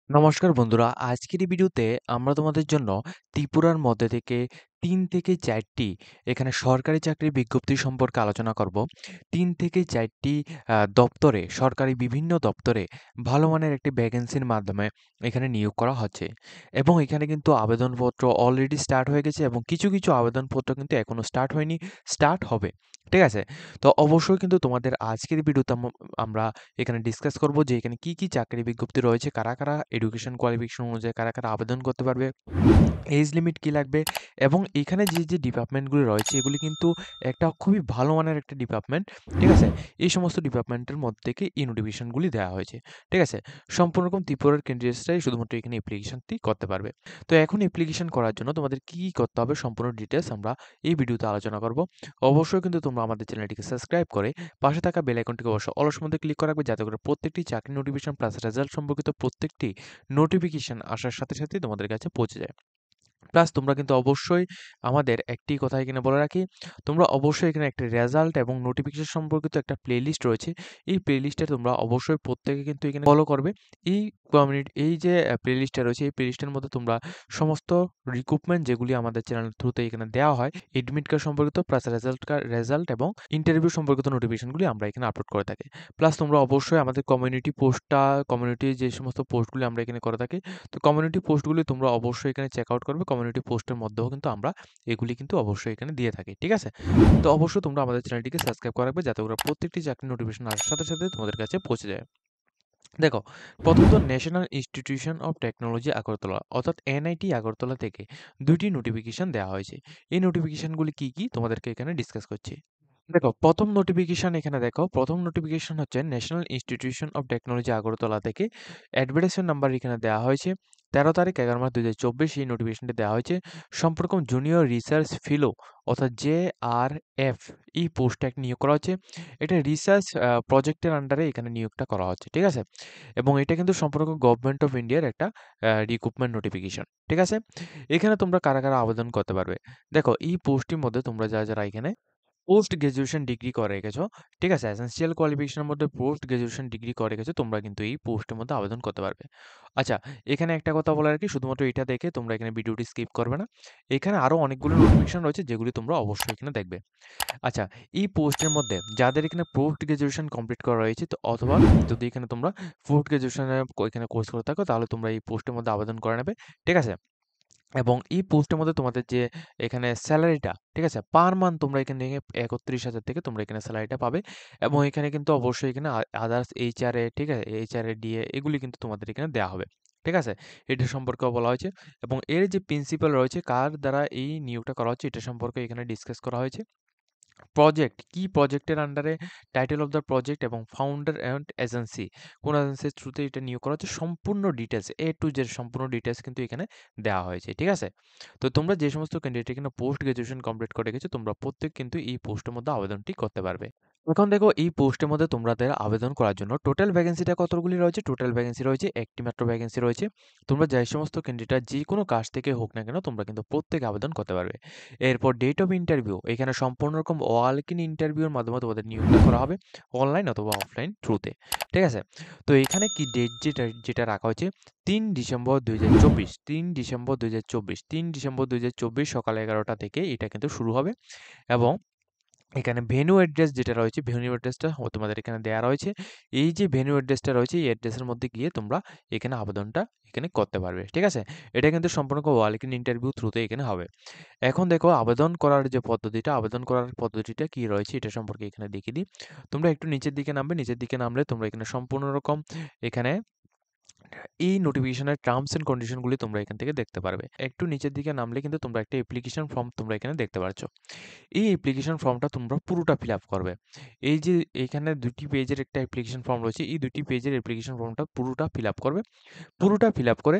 নমস্কার বন্ধুরা, আজকের এই ভিডিওতে আমরা তোমাদের জন্য ত্রিপুরার মধ্যে থেকে ৩ থেকে ৪ টি এখানে সরকারি চাকরির বিজ্ঞপ্তি সম্পর্কে আলোচনা করব। ৩ থেকে ৪ টি দপ্তরে, সরকারি বিভিন্ন দপ্তরে ভালো মানের একটি ভ্যাকেন্সির মাধ্যমে এখানে নিয়োগ করা হচ্ছে। এবং এখানে কিন্তু আবেদনপত্র অলরেডি স্টার্ট হয়ে গেছে এবং কিছু আবেদনপত্র কিন্তু এখনো স্টার্ট হয়নি, স্টার্ট হবে। ঠিক আছে? তো অবশ্যই কিন্তু তোমাদের আজকের ভিডিওতে আমরা এখানে ডিসকাস করব যে এখানে কি চাকরি বিজ্ঞপ্তি রয়েছে, কারা এডুকেশন কোয়ালিফিকেশন অনুযায়ী কারা আবেদন করতে পারবে, এজ লিমিট কি লাগবে এবং এখানে যে ডিপার্টমেন্টগুলি রয়েছে এগুলি কিন্তু একটা খুবই ভালো মানের একটা ডিপার্টমেন্ট। ঠিক আছে? এই সমস্ত ডিপার্টমেন্টের মধ্যে থেকে এই নোটিফিকেশনগুলি দেওয়া হয়েছে। ঠিক আছে? সম্পূর্ণ রকম ত্রিপুরার ক্যান্ডিডেটসরাই শুধুমাত্র এখানে অ্যাপ্লিকেশনটি করতে পারবে। তো এখন অ্যাপ্লিকেশন করার জন্য তোমাদের কি করতে হবে সম্পূর্ণ ডিটেইলস আমরা এই ভিডিওতে আলোচনা করব। অবশ্যই কিন্তু তোমরা আমাদের চ্যানেলটিকে সাবস্ক্রাইব করে পাশে থাকা বেল আইকনটিকে অবশ্যই অলস মধ্যে ক্লিক করে রাখবে, যাতে করে প্রত্যেকটি চাকরি নোটিফিকেশন প্লাস রেজাল্ট সম্পর্কিত প্রত্যেকটি নোটিফিকেশন আসার সাথে তোমাদের কাছে পৌঁছে যায়। প্লাস তোমরা কিন্তু অবশ্যই আমাদের একটি কথা এখানে বলে রাখি, তোমরা অবশ্যই এখানে একটা রেজাল্ট এবং নোটিফিকেশন সম্পর্কিত একটা প্লেলিস্ট রয়েছে। এই প্লেলিস্টে তোমরা অবশ্যই প্রত্যেকে কিন্তু এখানে ফলো করবে। এই এই যে প্লেলিস্টটা রয়েছে, এই প্লেলিস্টের মধ্যে তোমরা সমস্ত রিক্রুটমেন্ট যেগুলি আমাদের চ্যানেলের থ্রুতে এখানে দেওয়া হয়, এডমিট কার্ড সম্পর্কিত প্লাস রেজাল্ট এবং ইন্টারভিউ সম্পর্কিত নোটিফিকেশনগুলি আমরা এখানে আপলোড করে থাকি। প্লাস তোমরা অবশ্যই আমাদের কমিউনিটি যে সমস্ত পোস্টগুলি আমরা এখানে করে থাকি, তো কমিউনিটি পোস্টগুলি তোমরা অবশ্যই এখানে চেক আউট করবে। কমিউনিটি পোস্টের মধ্যেও কিন্তু আমরা এগুলি কিন্তু অবশ্যই এখানে দিয়ে থাকি। ঠিক আছে? তো অবশ্যই তোমরা আমাদের চ্যানেলটিকে সাবস্ক্রাইব করে রাখবে, যাতে করে প্রত্যেকটি চাকরির নোটিফিকেশন আসার সাথে তোমাদের কাছে পৌঁছে যায়। দেখো, প্রথমত national institution of technology Agartala অর্থাৎ এনআইটি আগরতলা থেকে ২ টি নোটিফিকেশন দেওয়া হয়েছে। এই নোটিফিকেশনগুলি কি তোমাদেরকে এখানে ডিসকাস করছি। দেখো, ১ম নোটিফিকেশন এখানে দেখো। ১ম নোটিফিকেশন হচ্ছে national institution of technology Agartala থেকে। অ্যাডভার্টাইজমেন্ট নাম্বার এখানে দেওয়া হয়েছে। ১৩ তারিখ ১১ মাস ২০২৪ এই নোটিফিকেশনটি দেওয়া হয়েছে। সম্পর্ক জুনিয়র রিসার্চ ফেলো অর্থাৎ জেআরএফ এই পোস্টে একটা নিয়োগ করা হচ্ছে। এটা রিসার্চ প্রজেক্টের আন্ডারে এখানে নিয়োগটা করা হচ্ছে। ঠিক আছে? এবং এটা কিন্তু সম্পূর্ণ গভর্নমেন্ট অফ ইন্ডিয়ার একটা রিক্রুটমেন্ট নোটিফিকেশন। ঠিক আছে? এখানে তোমরা কারা আবেদন করতে পারবে। দেখো, এই পোস্টটির মধ্যে তোমরা যারা এখানে পোস্ট গ্র্যাজুয়েশন ডিগ্রি করে রেখেছো, ঠিক আছে? এসেনশিয়াল কোয়ালিফিকেশনের মধ্যে পোস্ট গ্র্যাজুয়েশন ডিগ্রি করে রেখেছো, তোমরা কিন্তু এই পোস্টের মধ্যে আবেদন করতে পারবে। আচ্ছা, এখানে একটা কথা বলা আরকি, শুধুমাত্র এটা দেখে তোমরা এখানে ভিডিওটি স্কিপ করবে না। এখানে আরো অনেকগুলো নোটিফিকেশন রয়েছে যেগুলি তোমরা অবশ্যই এখানে দেখবে। আচ্ছা, এই পোস্টের মধ্যে যাদের এখানে পোস্ট গ্র্যাজুয়েশন কমপ্লিট করা রয়েছে, তো অথবা যদি এখানে তোমরা পোস্ট গ্র্যাজুয়েশনের এখানে কোর্স করে থাকো, তাহলে তোমরা এই পোস্টের মধ্যে আবেদন করে নেবে। ঠিক আছে? এবং এই পোস্টের মধ্যে তোমাদের যে এখানে স্যালারিটা, ঠিক আছে? পার মান্থ তোমরা এখান থেকে ৩১,০০০ থেকে তোমরা এখানে স্যালারিটা পাবে এবং এখানে কিন্তু অবশ্যই এখানে আদার্স এইচআরএ, ঠিক আছে? এইচআরএ, ডিএ এগুলি কিন্তু তোমাদের এখানে দেয়া হবে। ঠিক আছে? এটা সম্পর্কেও বলা হয়েছে এবং এর যে প্রিন্সিপাল রয়েছে, কার দ্বারা এই নিয়োগটা করা হচ্ছে, এটা সম্পর্কে এখানে ডিসকাস করা হয়েছে। কি প্রজেক্টের আন্ডারে, টাইটেল অফ দ্য প্রজেক্ট এবং ফাউন্ডার অ্যান্ড এজেন্সি, কোন এজেন্সির থ্রুতে এটা নিয়োগ করা হচ্ছে, সম্পূর্ণ ডিটেলস এ টু জেড সম্পূর্ণ ডিটেলস কিন্তু এখানে দেওয়া হয়েছে। ঠিক আছে? তো তোমরা যে সমস্ত ক্যান্ডিডেট এখানে পোস্ট গ্রাজুয়েশন কমপ্লিট করে গেছো, তোমরা প্রত্যেক কিন্তু এই পোস্টের মধ্যে আবেদনটি করতে পারবে। এখন দেখো, এই পোস্টের মধ্যে তোমাদের আবেদন করার জন্য টোটাল ভ্যাকেন্সিটা কতগুলি রয়েছে? টোটাল ভ্যাকেন্সি রয়েছে একটি মাত্র ভ্যাকেন্সি রয়েছে। তোমরা যে সমস্ত ক্যান্ডিডেট যে কোনো কাজ থেকে হোক না কেন, তোমরা কিন্তু প্রত্যেকে আবেদন করতে পারবে। এরপর ডেট অফ ইন্টারভিউ, এখানে সম্পূর্ণ রকম ওয়াক ইন ইন্টারভিউর মাধ্যমে তোমাদের নিয়োগটা করা হবে, অনলাইন অথবা অফলাইন থ্রুতে। ঠিক আছে? তো এখানে কি ডেট যেটা রাখা হয়েছে, ৩ ডিসেম্বর ২০২৪, ৩ ডিসেম্বর ২০২৪, ৩ ডিসেম্বর ২০২৪ সকাল ১১টা থেকে এটা কিন্তু শুরু হবে এবং এখানে ভেন্যু অ্যাড্রেস যেটা রয়েছে, ভেন্যু অ্যাড্রেসটা তোমাদের এখানে দেয়া রয়েছে। এই যে ভেন্যু অ্যাড্রেসটা রয়েছে, এই অ্যাড্রেসের মধ্যে গিয়ে তোমরা এখানে আবেদনটা এখানে করতে পারবে। ঠিক আছে? এটা কিন্তু সম্পূর্ণ ওয়াক ইন ইন্টারভিউ থ্রুতে এখানে হবে। এখন দেখো, আবেদন করার পদ্ধতিটা কি রয়েছে এটা সম্পর্কে এখানে দেখিয়ে দিই। তোমরা একটু নিচের দিকে নামবে, নিচের দিকে নামলে তোমরা এখানে সম্পূর্ণ রকম এখানে এই নোটিফিকেশনের টার্মস এন্ড কন্ডিশন গুলি তোমরা এখান থেকে দেখতে পারবে। একটু নিচের দিকে নামলে কিন্তু তোমরা একটা অ্যাপ্লিকেশন ফর্ম তোমরা এখানে দেখতে পাচ্ছ। এই অ্যাপ্লিকেশন ফর্মটা তোমরা পুরোটা ফিল আপ করবে। এই যে এখানে ২ টি পেজের একটা অ্যাপ্লিকেশন ফর্ম রয়েছে, এই ২ টি পেজের অ্যাপ্লিকেশন ফর্মটা পুরোটা ফিল আপ করবে। পুরোটা ফিল আপ করে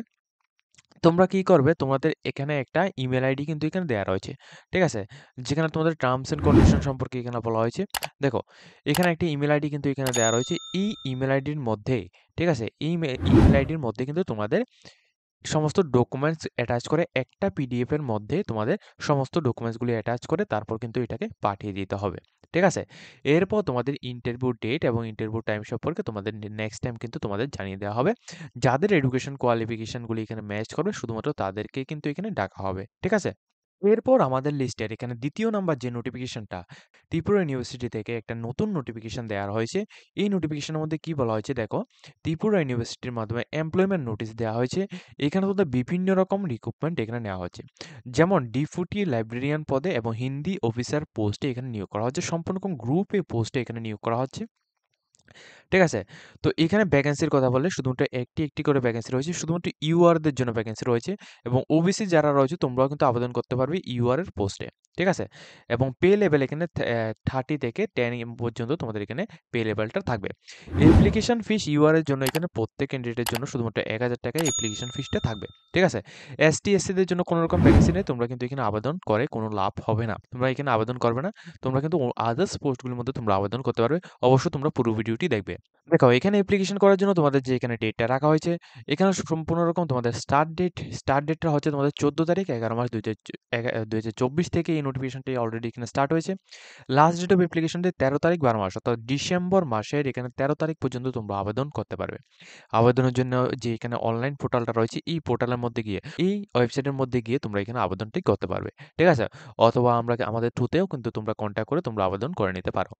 তোমরা কি করবে? তোমাদের এখানে একটা ইমেইল আইডি কিন্তু এখানে দেয়া রয়েছে। ঠিক আছে? যেখানে তোমাদের টার্মস এন্ড কন্ডিশন সম্পর্কে এখানে বলা হয়েছে। দেখো, এখানে একটা ইমেইল আইডি কিন্তু এখানে দেয়া রয়েছে। এই ইমেইল আইডির মধ্যে, ঠিক আছে? এই ইমেইল আইডির মধ্যে কিন্তু তোমাদের সমস্ত ডকুমেন্টস অ্যাটাচ করে একটা পিডিএফ এর মধ্যে তোমাদের সমস্ত ডকুমেন্টসগুলি অ্যাটাচ করে তারপর কিন্তু এটাকে পাঠিয়ে দিতে হবে। ঠিক আছে? এরপর তোমাদের ইন্টারভিউ ডেট এবং ইন্টারভিউ টাইম সম্পর্কে তোমাদের নেক্সট টাইম কিন্তু তোমাদের জানিয়ে দেওয়া হবে। যাদের এডুকেশন কোয়ালিফিকেশনগুলি এখানে ম্যাচ করবে শুধুমাত্র তাদেরকেই কিন্তু এখানে ডাকা হবে। ঠিক আছে? এরপর আমাদের লিস্টের এখানে ২য় নাম্বার যে নোটিফিকেশনটা ত্রিপুরা ইউনিভার্সিটি থেকে একটা নতুন নোটিফিকেশন দেওয়া হয়েছে। এই নোটিফিকেশনের মধ্যে কি বলা হয়েছে দেখো, ত্রিপুরা ইউনিভার্সিটির মাধ্যমে এমপ্লয়মেন্ট নোটিশ দেওয়া হয়েছে। এখানে তোমাদের বিভিন্ন রকম রিক্রুটমেন্ট এখানে নেওয়া হচ্ছে। যেমন ডেপুটি লাইব্রেরিয়ান পদে এবং হিন্দি অফিসার পোস্টে এখানে নিয়োগ করা হচ্ছে। সম্পূর্ণ গ্রুপ এ পোস্টে এখানে নিয়োগ করা হচ্ছে। ঠিক আছে? তো এখানে ভ্যাকেন্সির কথা বললে শুধুমাত্র একটি করে ভ্যাকেন্সি রয়েছে। শুধুমাত্র ইউআর-দের জন্য ভ্যাকেন্সি রয়েছে এবং ওবিসি যারা রয়েছে তোমরাও কিন্তু আবেদন করতে পারবে ইউআর এর পোস্টে। ঠিক আছে? এবং পে লেভেল এখানে 30 থেকে 10 পর্যন্ত তোমাদের এখানে পে লেভেলটা থাকবে। অ্যাপ্লিকেশন ফিস ইউআর এর জন্য এখানে প্রত্যেক ক্যান্ডিডেটের জন্য শুধুমাত্র ৳১,০০০ অ্যাপ্লিকেশন ফিসটা থাকবে। ঠিক আছে? এসটি, এসসিদের জন্য কোনো রকম ভ্যাকেন্সি নেই। তোমরা কিন্তু এখানে আবেদন করে কোনো লাভ হবে না। তোমরা এখানে আবেদন করবে না। তোমরা কিন্তু আদার্স পোস্টগুলোর মধ্যে তোমরা আবেদন করতে পারবে। অবশ্যই তোমরা পুরো ভিডিওটি দেখবে। দেখো এখানে অ্যাপ্লিকেশন করার জন্য তোমাদের যে এখানে ডেটটা রাখা হয়েছে, এখানে সম্পূর্ণ রকম তোমাদের স্টার্ট ডেটটা হচ্ছে তোমাদের ১৪ তারিখ ১১ মাস ২০২৪ থেকে এই নোটিফিকেশনটি অলরেডি এখানে স্টার্ট হয়েছে। Last date of application date ১৩ তারিখ ১২ মাস অর্থাৎ ডিসেম্বর মাসের এখানে ১৩ তারিখ পর্যন্ত তোমরা আবেদন করতে পারবে। আবেদনের জন্য যে এখানে অনলাইন পোর্টালটা রয়েছে, এই পোর্টালের মধ্যে গিয়ে, এই ওয়েবসাইটের মধ্যে গিয়ে তোমরা এখানে আবেদনটি করতে পারবে। ঠিক আছে? অথবা আমাদের থ্রুতেও কিন্তু তোমরা কনট্যাক্ট করে তোমরা আবেদন করে নিতে পারো।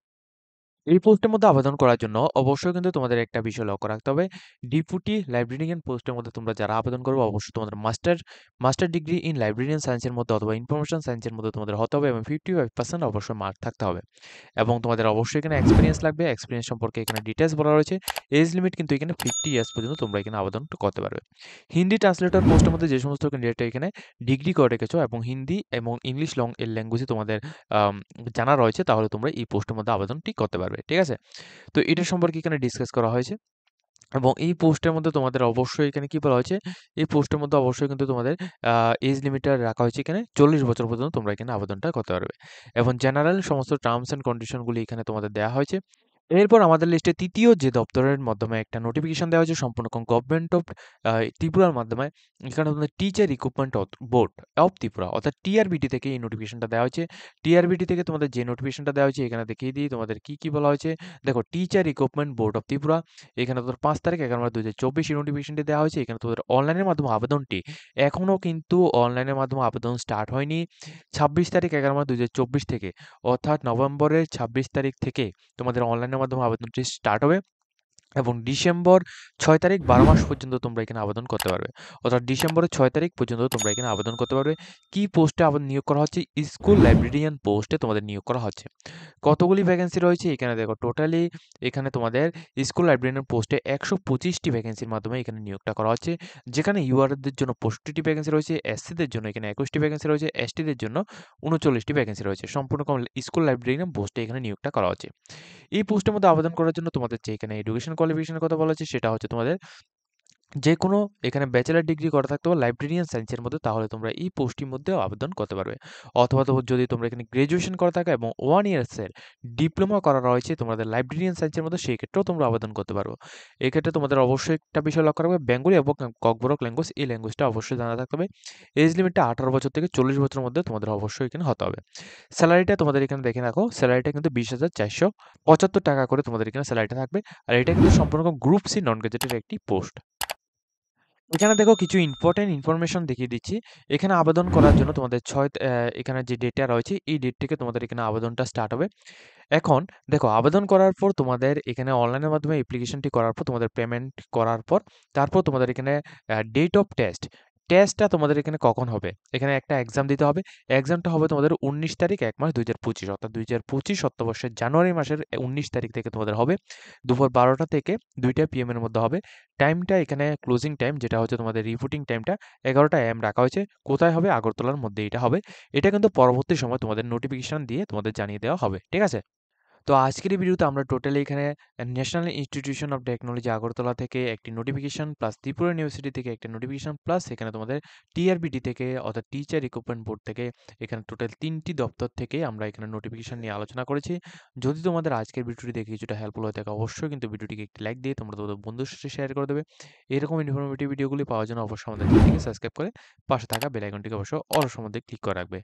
এই পোস্টের মধ্যে আবেদন করার জন্য অবশ্যই কিন্তু তোমাদের একটা বিষয় লক্ষ্য রাখতে হবে। ডেপুটি লাইব্রেরিয়ান পোস্টের মধ্যে তোমরা যারা আবেদন করবে অবশ্যই তোমাদের মাস্টার ডিগ্রি ইন লাইব্রেরিয়ান সায়েন্সের মধ্যে অথবা ইনফরমেশন সায়েন্সের মধ্যে তোমাদের হতে হবে এবং 55% অবশ্যই মার্ক থাকতে হবে। এবং তোমাদের অবশ্যই এখানে এক্সপেরিয়েন্স লাগবে। এক্সপেরিয়েন্স সম্পর্কে এখানে ডিটেইলস বলা রয়েছে। এজ লিমিট কিন্তু এখানে 50 ইয়ার্স পর্যন্ত তোমরা এখানে আবেদন করতে পারবে। হিন্দি ট্রান্সলেটর পোস্টের মধ্যে যে সমস্ত ক্যান্ডিডেট এখানে ডিগ্রি করে রেখেছো এবং হিন্দি এবং ইংলিশ এর ল্যাঙ্গুয়েজে তোমাদের আম জানা রয়েছে তাহলে তোমরা এই পোস্টের মধ্যে আবেদনটি করতে পারবে। ঠিক আছে? তো এটা সম্পর্কে এখানে ডিসকাস করা হয়েছে এবং এই পোস্টের মধ্যে তোমাদের অবশ্যই এখানে কি বলা হয়েছে, এই পোস্টের মধ্যে অবশ্যই কিন্তু তোমাদের এজ লিমিটটা রাখা হয়েছে এখানে 40 বছর পর্যন্ত তোমরা এখানে আবেদনটা করতে পারবে এবং জেনারেল সমস্ত টার্মস অ্যান্ড কন্ডিশনগুলি এখানে তোমাদের দেওয়া হয়েছে। এরপর আমাদের লিস্টে ৩য় যে দপ্তরের মাধ্যমে একটা নোটিফিকেশন দেওয়া হয়েছে সম্পূর্ণ গভর্নমেন্ট অফ ত্রিপুরার মাধ্যমে, এখানে তোমাদের teacher recruitment board of Tripura অর্থাৎ টিআরবিটি থেকে এই নোটিফিকেশনটা দেওয়া হয়েছে। টিআরবিটি থেকে তোমাদের যে নোটিফিকেশনটা দেওয়া হয়েছে এখানে দেখিয়ে দিই তোমাদের কি বলা হয়েছে। দেখো teacher recruitment board of Tripura, এখানে তোমাদের ৫ তারিখ ১১ মাস ২০২৪ এই নোটিফিকেশনটি দেওয়া হয়েছে। এখানে তোমাদের অনলাইনের মাধ্যমে আবেদনটি এখনও কিন্তু অনলাইনের মাধ্যমে আবেদন স্টার্ট হয়নি। ২৬ তারিখ ১১ মাস ২০২৪ থেকে অর্থাৎ নভেম্বরের ২৬ তারিখ থেকে তোমাদের অনলাইনের মাধ্যমে আবেদনটি স্টার্ট হবে এবং ডিসেম্বর ৬ তারিখ ১২ মাস পর্যন্ত তোমরা এখানে আবেদন করতে পারবে। অর্থাৎ ডিসেম্বরের ৬ তারিখ পর্যন্ত তোমরা এখানে আবেদন করতে পারবে। কি পোস্টে নিয়োগ করা হচ্ছে? স্কুল লাইব্রেরিয়ান পোস্টে তোমাদের নিয়োগ করা হচ্ছে। কতগুলি ভ্যাকেন্সি রয়েছে? এখানে দেখো টোটালি এখানে তোমাদের স্কুল লাইব্রেরিয়ান পোস্টে ১২৫টি ভ্যাকেন্সির মাধ্যমে এখানে নিয়োগটা করা হচ্ছে। যেখানে ইউআরদের জন্য 65টি ভ্যাকেন্সি রয়েছে, এসসিদের জন্য এখানে ২১টি ভ্যাকেন্সি রয়েছে, এসটিদের জন্য ৩৯টি ভ্যাকেন্সি রয়েছে। সম্পূর্ণ স্কুল লাইব্রেরিয়ান পোস্টে এখানে নিয়োগটা করা হচ্ছে। এই পোস্টের মধ্যে আবেদন করার জন্য তোমাদের যে এখানে এডুকেশন কোয়ালিফিকেশনের কথা বলা হচ্ছে সেটা হচ্ছে তোমাদের যেকোনো এখানে ব্যাচেলর ডিগ্রি করা থাকতে হবে লাইব্রেরিয়ান সায়েন্সের মধ্যে, তাহলে তোমরা এই পোস্টটির মধ্যেও আবেদন করতে পারবে। অথবা যদি তোমরা এখানে গ্র্যাজুয়েশন করা থাকে এবং 1 ইয়ার্সের ডিপ্লোমা করা রয়েছে তোমাদের লাইব্রেরিয়ান সায়েন্সের মধ্যে, সেই ক্ষেত্রেও তোমরা আবেদন করতে পারো। এক্ষেত্রে তোমাদের অবশ্যই একটা বিষয় লক্ষ্য রাখবে, বেঙ্গলি এবং ককবরক ল্যাঙ্গুয়েজ, এই ল্যাঙ্গুয়েজটা অবশ্যই জানা থাকতে হবে। এজ লিমিটটা 18 বছর থেকে 40 বছরের মধ্যে তোমাদের অবশ্যই এখানে হতে হবে। স্যালারিটা তোমাদের এখানে দেখে রাখো, স্যালারিটা কিন্তু 20,475 টাকা করে তোমাদের এখানে স্যালারিটা থাকবে। আর এটা কিন্তু সম্পূর্ণ গ্রুপ সি নন গেজেটেড একটি পোস্ট। এখানে দেখো কিছু ইম্পোর্টেন্ট ইনফরমেশন দেখিয়ে দিচ্ছি। এখানে আবেদন করার জন্য তোমাদের এখানে যে ডেটটা রয়েছে এই ডেট থেকে তোমাদের এখানে আবেদনটা স্টার্ট হবে। এখন দেখো আবেদন করার পর তোমাদের এখানে অনলাইনের মাধ্যমে অ্যাপ্লিকেশনটি করার পর তোমাদের পেমেন্ট করার পর তারপর তোমাদের এখানে ডেট অফ টেস্টটা তোমাদের এখানে কখন হবে? এখানে একটা এক্সাম দিতে হবে। এক্সামটা হবে তোমাদের ১৯ তারিখ ১ মাস ২০২৫ অর্থাৎ ২০২৫ অর্থবর্ষের জানুয়ারি মাসের ১৯ তারিখ থেকে তোমাদের হবে। দুপুর ১২টা থেকে ২টা পিএম এর মধ্যে হবে। টাইমটা এখানে ক্লোজিং টাইম যেটা হচ্ছে তোমাদের রিপোর্টিং টাইমটা ১১টা এএম রাখা হয়েছে। কোথায় হবে? আগরতলার মধ্যে এটা হবে। এটা কিন্তু পরবর্তী সময় তোমাদের নোটিফিকেশন দিয়ে তোমাদের জানিয়ে দেওয়া হবে। ঠিক আছে? তো আজকের এই ভিডিওতে আমরা টোটালি এখানে national institution of technology Agartala থেকে একটি নোটিফিকেশন প্লাস ত্রিপুরা ইউনিভার্সিটি থেকে একটা নোটিফিকেশন প্লাস এখানে তোমাদের টিআরবিটি থেকে অর্থাৎ টিচার রিক্রুটমেন্ট বোর্ড থেকে এখানে টোটাল ৩টি দপ্তর থেকে আমরা এখানে নোটিফিকেশন নিয়ে আলোচনা করেছি। যদি তোমাদের আজকের ভিডিওটি দেখে কিছুটা হেল্পফুল হয়ে থাকে অবশ্যই কিন্তু ভিডিওটিকে একটি লাইক দিয়ে তোমরা তোমাদের বন্ধুর সাথে শেয়ার করে দেবে। এরকম ইনফরমেটিভ ভিডিওগুলি পাওয়ার জন্য অবশ্যই আমাদের চ্যানেলটিকে সাবস্ক্রাইব করে পাশে থাকা বেল আইকনটিকে অবশ্যই অল সময় ক্লিক করে রাখবে।